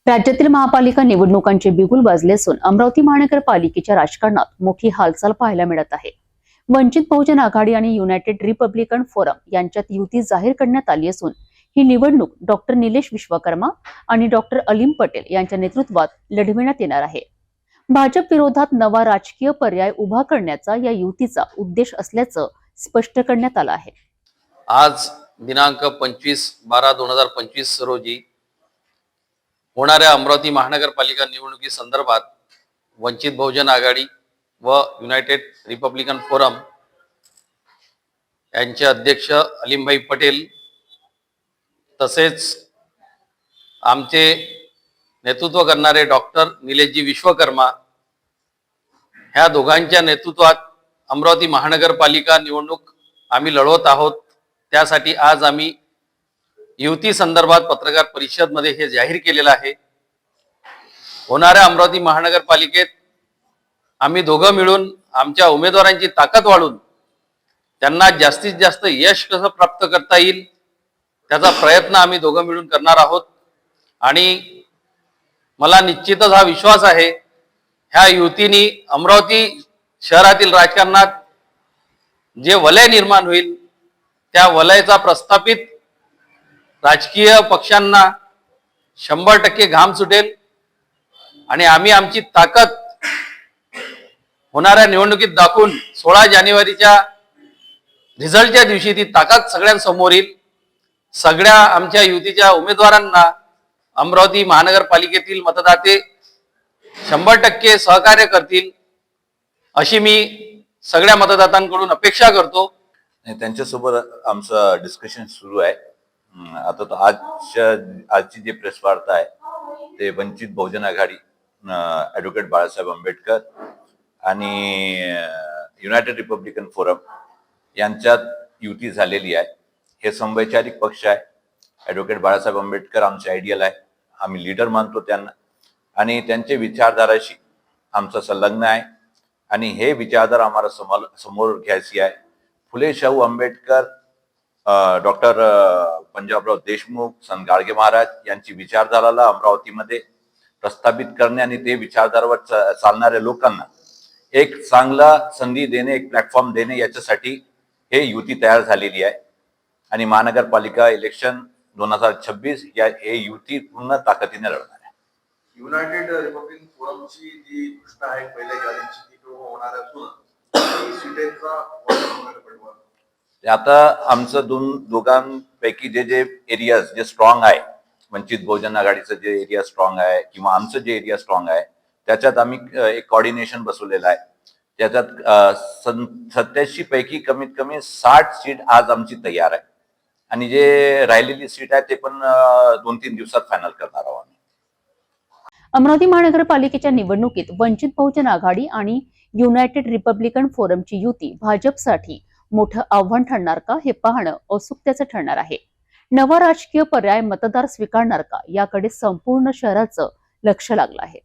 राज्यातील महापालिका निवडणुकांचे बिगुल वाजले असून अमरावती महानगरपालिकेच्या राजकारणात मोठी हालचाल पाहायला मिळत आहे। वंचित बहुजन आघाडी आणि युनायटेड रिपब्लिकन फोरम यांच्यात युती जाहीर करण्यात आली असून ही निवडणूक डॉक्टर निलेश विश्वकर्मा आणि डॉक्टर अलीम पटेल यांच्या नेतृत्वात लढविण्यात येणार आहे। भाजप विरोधात नवा राजकीय पर्याय उभा करण्याचा या युतीचा उद्देश असल्याचं स्पष्ट करण्यात आलं आहे। आज दिनांक 25/12/2025 रोजी होणाऱ्या अमरावती महानगरपालिका निवडणुकीसंदर्भात वंचित बहुजन आघाडी व युनायटेड रिपब्लिकन फोरम यांचे अध्यक्ष अलीमभाई पटेल तसेच आमचे नेतृत्व करणारे डॉक्टर निलेशजी विश्वकर्मा ह्या दोघांच्या नेतृत्वात अमरावती महानगरपालिका निवडणूक आम्ही लढवत आहोत। त्यासाठी आज आम्ही युती संदर्भात पत्रकार परिषद मध्ये हे जाहीर केलेलं आहे। होणाऱ्या अमरावती महानगरपालिकेत आम्ही दोघं मिळून आमच्या उमेदवारांची ताकद वाढवून त्यांना जास्तीत जास्त यश कसं प्राप्त करता येईल त्याचा प्रयत्न आम्ही दोघं मिळून करणार आहोत। आणि मला निश्चितच हा विश्वास आहे ह्या युतीने अमरावती शहरातील राजकारणात जे वलय निर्माण होईल त्या वलयाचा प्रस्थापित राजकीय पक्षांना 100% घाम सुटेल आणि आम्ही आमची ताकद होणाऱ्या निवडणुकीत दाखवून 16 जानेवारीच्या रिझल्टच्या दिवशी ती ताकद सगळ्यांसमोर येईल। सगळ्या आमच्या युतीच्या उमेदवारांना अमरावती महानगरपालिकेतील मतदाते 100% सहकार्य करतील अशी मी सगळ्या मतदातांकडून अपेक्षा करतो। त्यांच्यासोबत आमचं डिस्कशन सुरू आहे। आता आजची जी प्रेस वार्ता आहे ते वंचित बहुजन आघाडी ॲडव्होकेट बाळासाहेब आंबेडकर आणि युनायटेड रिपब्लिकन फोरम यांच्यात युती झालेली आहे। हे समवैचारिक पक्ष आहे। ॲडव्होकेट बाळासाहेब आंबेडकर आमचे आयडियल आहे, आम्ही लीडर मानतो त्यांना आणि त्यांचे विचारधाराशी आमचं संलग्न आहे आणि हे विचारधारा आम्हाला समोर घ्यायची आहे। फुले शाहू आंबेडकर, डॉक्टर पंजाबराव देशमुख, संत गाडगे महाराज यांची विचारधाराला अमरावतीमध्ये प्रस्थापित करणे आणि ते विचारधारावर चालणाऱ्या लोकांना एक चांगला संधी देणे, एक प्लॅटफॉर्म देणे याच्यासाठी हे युती तयार झालेली आहे। आणि महानगरपालिका इलेक्शन 2026 या हे युती पूर्ण ताकदीने लढणार आहे। युनायटेड रिपब्लिकन फोरमची जी घोषणा आहे पहिल्या जानेवारीची ती होणार असून आता आमचं दोघांपैकी जे एरियाज जे स्ट्रॉंग आहे, वंचित बहुजन आघाडीचं जे एरिया स्ट्रॉंग आहे किंवा आमचं जे एरिया स्ट्रॉंग आहे त्याच्यात आम्ही एक कोऑर्डिनेशन बसवलेलं आहे। त्याच्यात 87 पैकी कमीत कमी 60 सीट आज आमची तयार आहे आणि जे राहिलेली सीट आहे ते पण 2-3 दिवसात फायनल करणार आहोत। अमरावती महानगरपालिकेच्या निवडणुकीत वंचित बहुजन आघाडी आणि युनायटेड रिपब्लिकन फोरमची युती भाजपसाठी मोठं आव्हान ठरणार का हे पाहणं औत्सुक्याचं ठरणार आहे। नवा राजकीय पर्याय मतदार स्वीकारणार का याकडे संपूर्ण शहराचं लक्ष लागलं आहे।